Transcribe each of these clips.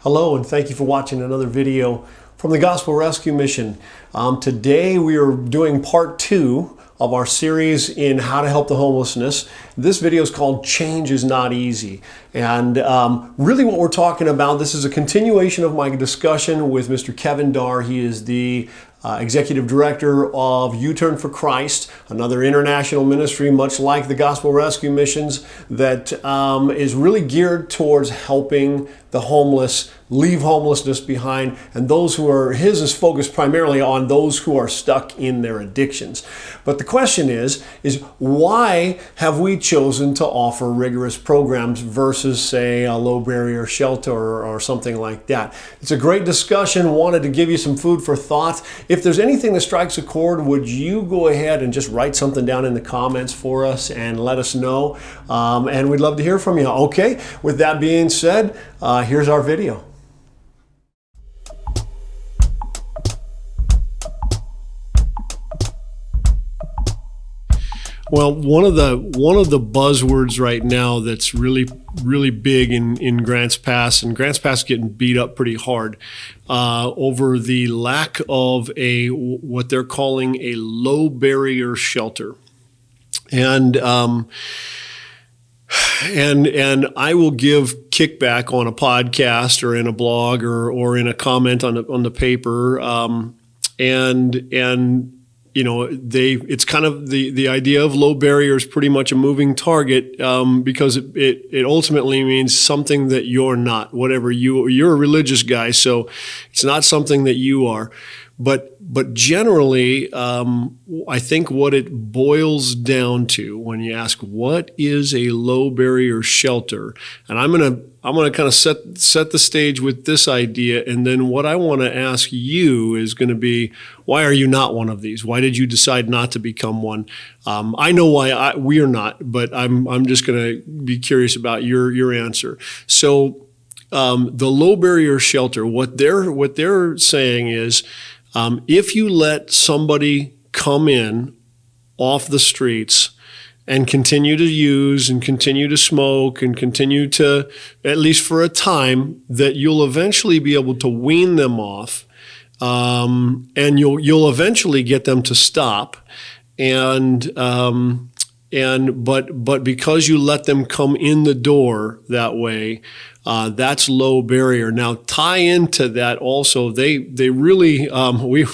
Hello, and thank you for watching another video from the Gospel Rescue Mission. Today we are doing part 2 of our series in how to help the homelessness. This video is called Change is Not Easy. And really what we're talking about, this is a continuation of my discussion with Mr. Kevin Darr. He is the Executive Director of U-Turn for Christ, another international ministry much like the Gospel Rescue Missions that is really geared towards helping the homeless leave homelessness behind, and those who are, his is focused primarily on those who are stuck in their addictions. But the question is why have we chosen to offer rigorous programs versus, say, a low barrier shelter or something like that? It's a great discussion. Wanted to give you some food for thought. If there's anything that strikes a chord, would you go ahead and just write something down in the comments for us and let us know? And we'd love to hear from you. Okay, with that being said, here's our video. Well, one of the buzzwords right now that's really big in Grants Pass, and Grants Pass getting beat up pretty hard over the lack of what they're calling a low barrier shelter, and I will give kickback on a podcast or in a blog or in a comment on the paper, and you know, it's kind of the idea of low barrier is pretty much a moving target, because it ultimately means something that you're not, whatever you're a religious guy, so it's not something that you are. But generally, I think what it boils down to when you ask what is a low barrier shelter, and I'm gonna kind of set the stage with this idea, and then what I want to ask you is going to be, why are you not one of these? Why did you decide not to become one? I know why we are not, but I'm just going to be curious about your answer. So the low barrier shelter, what they're saying is, if you let somebody come in off the streets and continue to use and continue to smoke and continue to, at least for a time, that you'll eventually be able to wean them off, and you'll eventually get them to stop, but because you let them come in the door that way, that's low barrier. Now, tie into that also, they really, we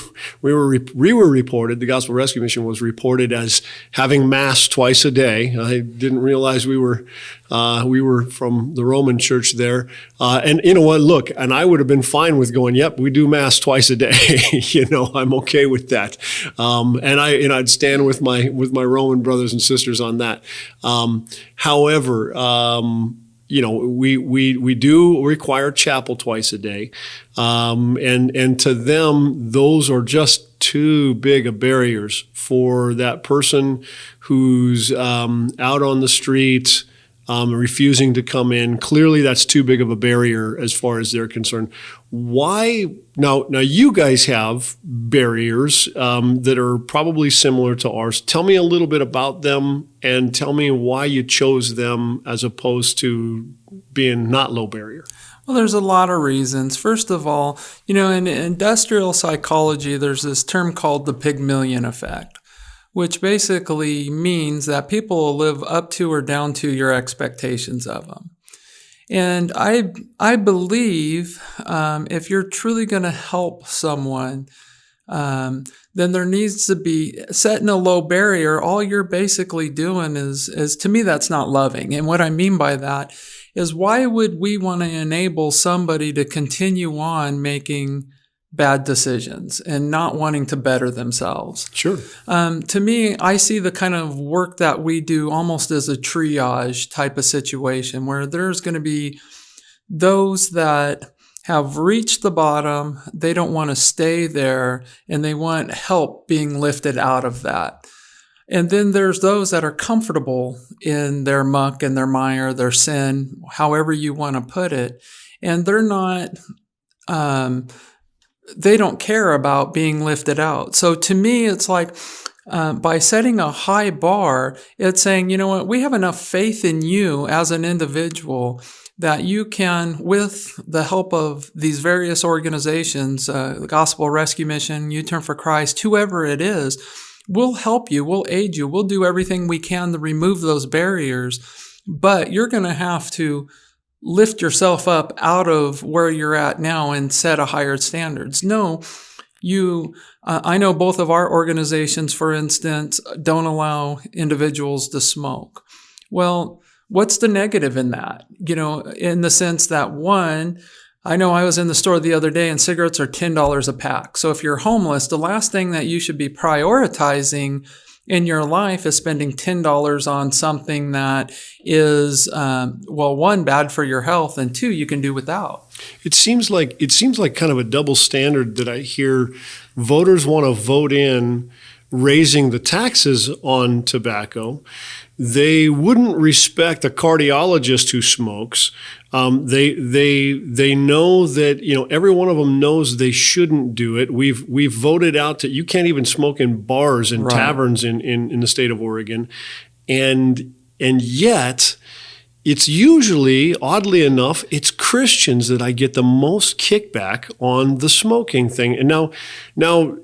were reported, the Gospel Rescue Mission was reported as having Mass twice a day. I didn't realize we were from the Roman Church there. And you know what, look, and I would have been fine with going, yep, we do Mass twice a day. You know, I'm okay with that. And I'd stand with my Roman brothers and sisters on that. However, you know, we do require chapel twice a day, and to them, those are just too big of barriers for that person who's out on the street, refusing to come in. Clearly, that's too big of a barrier as far as they're concerned. Why now? You guys have barriers that are probably similar to ours. Tell me a little bit about them, and tell me why you chose them as opposed to being not low barrier. Well, there's a lot of reasons. First of all, you know, in industrial psychology, there's this term called the Pygmalion effect, which basically means that people will live up to or down to your expectations of them. And I believe if you're truly going to help someone, then there needs to be setting a low barrier. All you're basically doing is to me, that's not loving. And what I mean by that is, why would we want to enable somebody to continue on making bad decisions and not wanting to better themselves? Sure. To me, I see the kind of work that we do almost as a triage type of situation, where there's going to be those that have reached the bottom, they don't want to stay there, and they want help being lifted out of that. And then there's those that are comfortable in their muck and their mire, their sin, however you want to put it, and they're not they don't care about being lifted out. So to me, it's like by setting a high bar, it's saying, you know what, we have enough faith in you as an individual that you can, with the help of these various organizations, the Gospel Rescue Mission, U-Turn for Christ, whoever it is, we'll help you, we'll aid you, we'll do everything we can to remove those barriers, but you're going to have to lift yourself up out of where you're at now and set a higher standards. No, I know both of our organizations, for instance, don't allow individuals to smoke. Well, what's the negative in that? In the sense that, one, I know I was in the store the other day and cigarettes are $10 a pack. So if you're homeless, the last thing that you should be prioritizing in your life is spending $10 on something that is, one, bad for your health, and two, you can do without. It seems like kind of a double standard that I hear voters want to vote in raising the taxes on tobacco. They wouldn't respect a cardiologist who smokes. They know that every one of them knows they shouldn't do it. We've voted out that you can't even smoke in bars and taverns in the state of Oregon, and yet it's usually, oddly enough, it's Christians that I get the most kickback on the smoking thing. And now.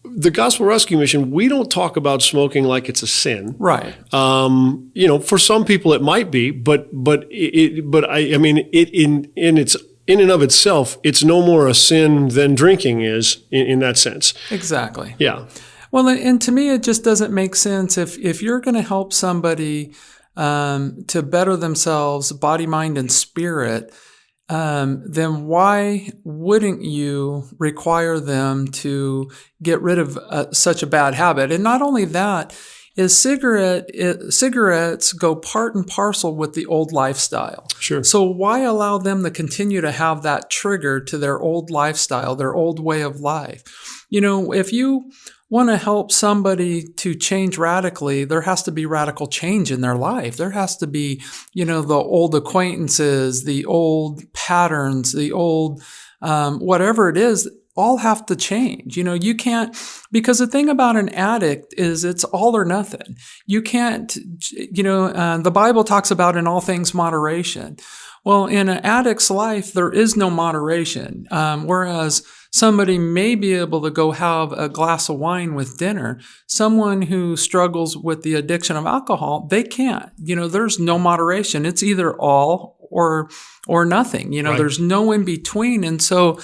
The Gospel Rescue Mission, we don't talk about smoking like it's a sin, right? For some people it might be, but I mean it in and of itself, it's no more a sin than drinking is in that sense. Exactly. Yeah. Well, and to me, it just doesn't make sense if you're going to help somebody to better themselves, body, mind, and spirit. Then why wouldn't you require them to get rid of such a bad habit? And not only that, cigarettes go part and parcel with the old lifestyle. Sure. So why allow them to continue to have that trigger to their old lifestyle, their old way of life? If you want to help somebody to change radically, there has to be radical change in their life. There has to be, the old acquaintances, the old patterns, the old whatever it is, all have to change. You can't, because the thing about an addict is it's all or nothing. You can't, the Bible talks about in all things moderation. Well, in an addict's life, there is no moderation. Whereas somebody may be able to go have a glass of wine with dinner. Someone who struggles with the addiction of alcohol, they can't. There's no moderation. It's either all or nothing. Right. There's no in between. And so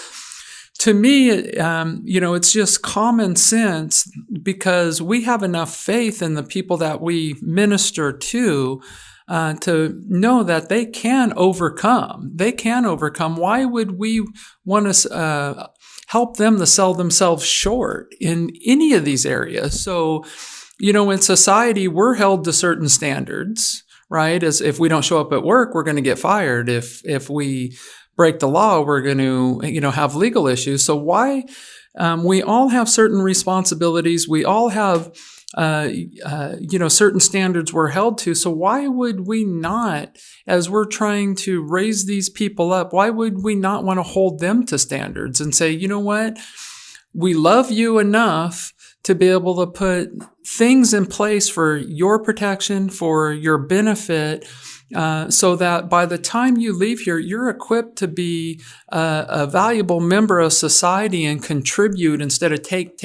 to me, it's just common sense, because we have enough faith in the people that we minister to know that they can overcome. They can overcome. Why would we want to help them to sell themselves short in any of these areas? So, in society, we're held to certain standards, right? As if we don't show up at work, we're going to get fired. If we break the law, we're going to, have legal issues. So why? We all have certain responsibilities. We all have certain standards we're held to. So why would we not, as we're trying to raise these people up, why would we not want to hold them to standards and say, you know what, we love you enough to be able to put things in place for your protection, for your benefit, so that by the time you leave here, you're equipped to be a valuable member of society and contribute instead of take.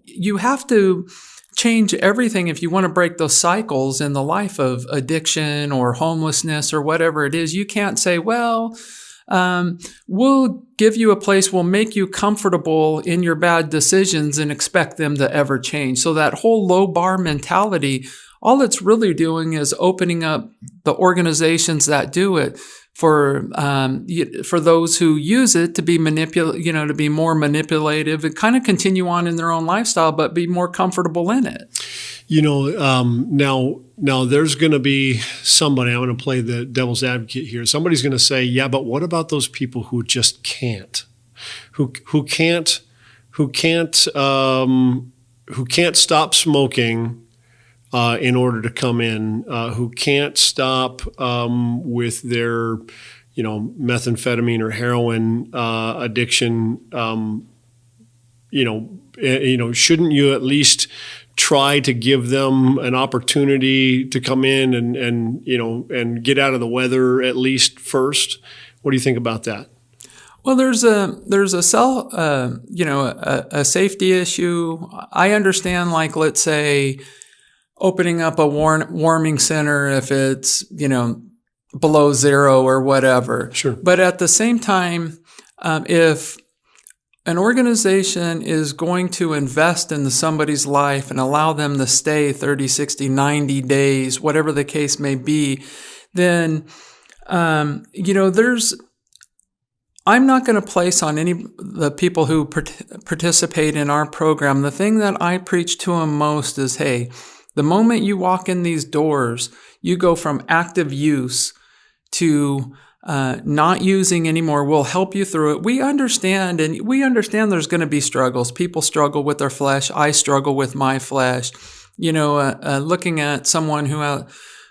You have to change everything if you want to break those cycles in the life of addiction or homelessness or whatever it is. You can't say, well, we'll give you a place, we'll make you comfortable in your bad decisions and expect them to ever change. So that whole low bar mentality, all it's really doing is opening up the organizations that do it for those who use it to be to be more manipulative and kind of continue on in their own lifestyle, but be more comfortable in it. Now there's going to be somebody, I'm going to play the devil's advocate here. Somebody's going to say, yeah, but what about those people who just can't, who can't stop smoking in order to come in, who can't stop with their, methamphetamine or heroin addiction. Shouldn't you at least try to give them an opportunity to come in and get out of the weather at least first? What do you think about that? Well, there's a safety issue. I understand, like, let's say, opening up a warming center if it's, below zero or whatever. Sure. But at the same time, if an organization is going to invest in somebody's life and allow them to stay 30, 60, 90 days, whatever the case may be, then, I'm not going to place on the people who participate in our program. The thing that I preach to them most is, hey, the moment you walk in these doors, you go from active use to not using anymore. We'll help you through it. We understand there's going to be struggles. People struggle with their flesh. I struggle with my flesh. Looking at someone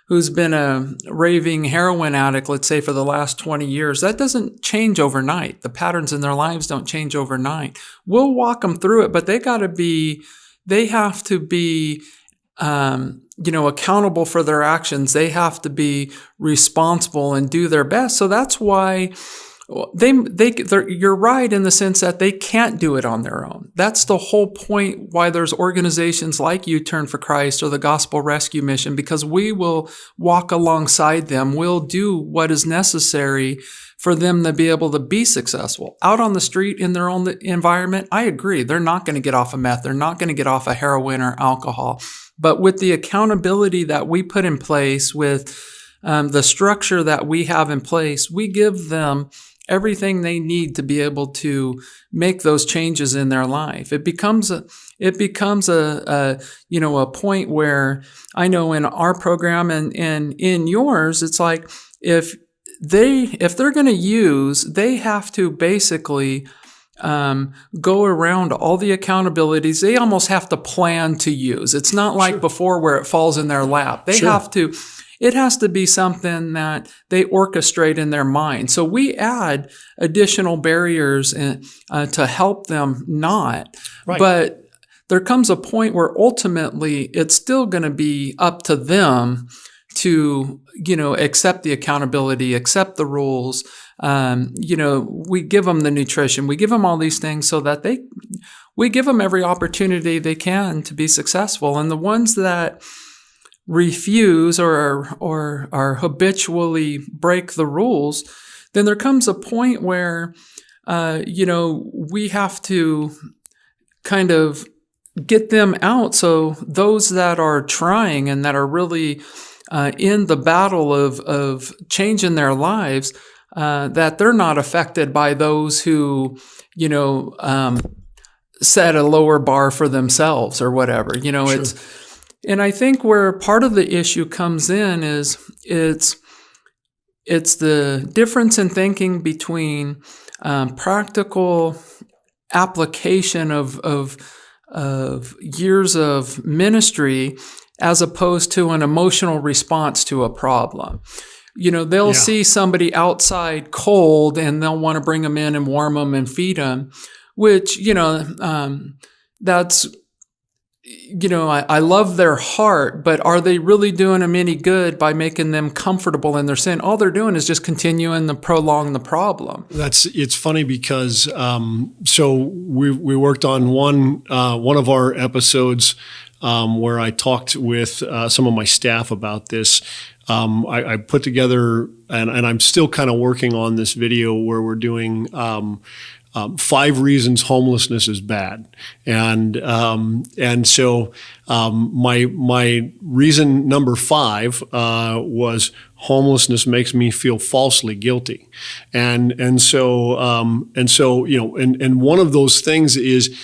who's been a raving heroin addict, let's say, for the last 20 years, that doesn't change overnight. The patterns in their lives don't change overnight. We'll walk them through it, but they have to be accountable for their actions. They have to be responsible and do their best. So that's why you're right in the sense that they can't do it on their own. That's the whole point why there's organizations like U-Turn for Christ or the Gospel Rescue Mission, because we will walk alongside them. We'll do what is necessary for them to be able to be successful. Out on the street in their own environment, I agree. They're not going to get off of meth. They're not going to get off of heroin or alcohol. But with the accountability that we put in place, with the structure that we have in place, we give them everything they need to be able to make those changes in their life. It becomes a point where I know in our program and in yours, it's like if they're going to use, they have to basically go around all the accountabilities. They almost have to plan to use. It's not like before where it falls in their lap. They have to. It has to be something that they orchestrate in their mind. So we add additional barriers to help them not. Right. But there comes a point where ultimately it's still going to be up to them to, accept the accountability, accept the rules. We give them the nutrition. We give them all these things so that we give them every opportunity they can to be successful. And the ones that refuse or habitually break the rules, then there comes a point where, we have to kind of get them out. So those that are trying and that are really in the battle of changing their lives, that they're not affected by those who, set a lower bar for themselves or whatever. Sure. And I think where part of the issue comes in is it's the difference in thinking between practical application of years of ministry as opposed to an emotional response to a problem. They'll see somebody outside cold and they'll want to bring them in and warm them and feed them, which, that's, I love their heart, but are they really doing them any good by making them comfortable in their sin? All they're doing is just continuing to prolong the problem. It's funny because so we worked on one of our episodes where I talked with some of my staff about this. I put together, and I'm still kind of working on this video where we're doing 5 reasons homelessness is bad, and so my reason number 5 was homelessness makes me feel falsely guilty, and so one of those things is.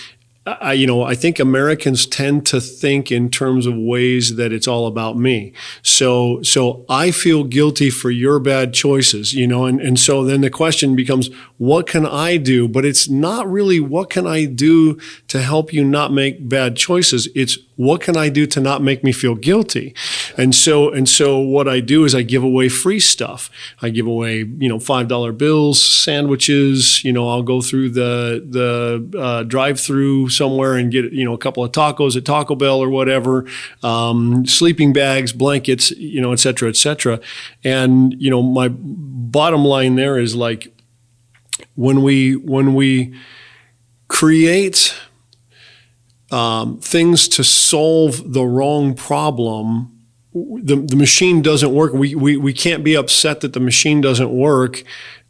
I think Americans tend to think in terms of ways that it's all about me. So I feel guilty for your bad choices, and so then the question becomes, what can I do? But it's not really what can I do to help you not make bad choices. It's What can I do to not make me feel guilty? And so what I do is I give away free stuff. I give away, $5 bills, sandwiches. I'll go through the drive-through somewhere and get, a couple of tacos at Taco Bell or whatever, sleeping bags, blankets, et cetera, et cetera. And, my bottom line there is like, when we create things to solve the wrong problem, the machine doesn't work. We can't be upset that the machine doesn't work.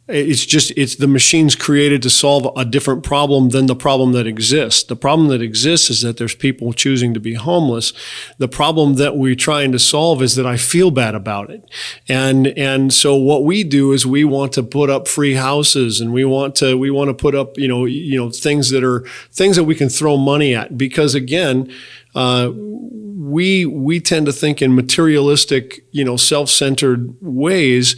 It's the machine's created to solve a different problem than the problem that exists. The problem that exists is that there's people choosing to be homeless. The problem that we're trying to solve is that I feel bad about it. And so what we do is we want to put up free houses, and we want to put up, things that we can throw money at, because again, we tend to think in materialistic, self-centered ways.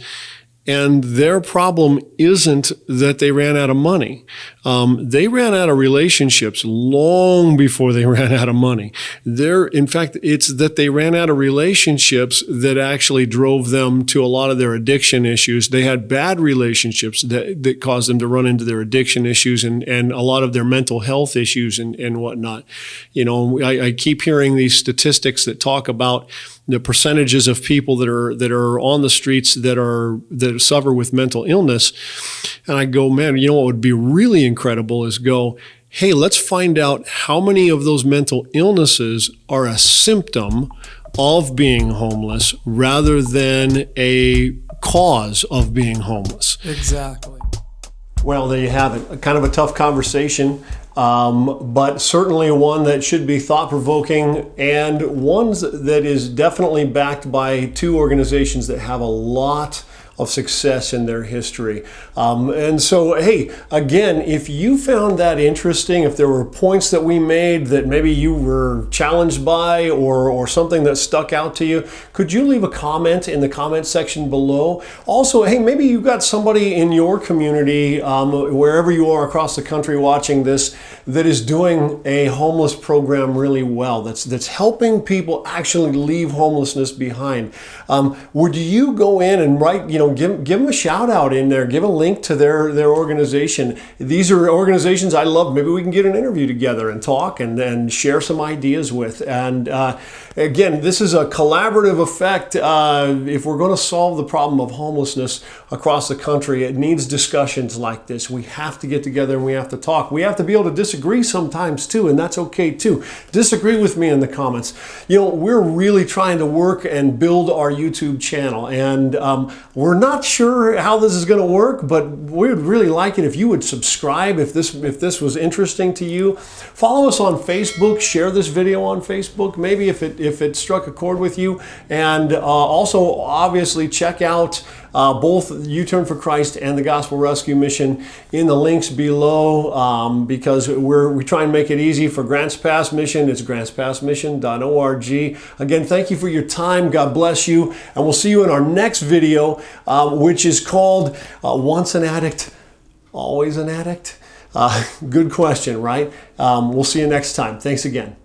And their problem isn't that they ran out of money. They ran out of relationships long before they ran out of money. In fact, it's that they ran out of relationships that actually drove them to a lot of their addiction issues. They had bad relationships that caused them to run into their addiction issues and a lot of their mental health issues and whatnot. I keep hearing these statistics that talk about the percentages of people that are on the streets that suffer with mental illness. And I go, man, what would be really incredible is hey, let's find out how many of those mental illnesses are a symptom of being homeless rather than a cause of being homeless. Exactly. Well, there you have it. Kind of a tough conversation, but certainly one that should be thought-provoking, and one that is definitely backed by two organizations that have a lot of success in their history. And so, hey, again, if you found that interesting, if there were points that we made that maybe you were challenged by or something that stuck out to you, could you leave a comment in the comment section below? Also, hey, maybe you've got somebody in your community, wherever you are across the country watching this, that is doing a homeless program really well, that's helping people actually leave homelessness behind. Would you go in and write, give them a shout out in there, give a link to their organization. These are organizations I love. Maybe we can get an interview together and talk and share some ideas with. And again, this is a collaborative effect. If we're going to solve the problem of homelessness across the country, it needs discussions like this. We have to get together and we have to talk. We have to be able to disagree sometimes too, and that's okay too. Disagree with me in the comments. We're really trying to work and build our YouTube channel, and we're not sure how this is going to work, but we would really like it if you would subscribe if this was interesting to you. Follow us on Facebook, share this video on Facebook, maybe if it struck a chord with you, and also obviously check out both U-Turn for Christ and the Gospel Rescue Mission in the links below, because we try and make it easy for Grants Pass Mission. It's grantspassmission.org. Again, thank you for your time. God bless you, and we'll see you in our next video, which is called Once an Addict, Always an Addict? Good question, right? We'll see you next time. Thanks again.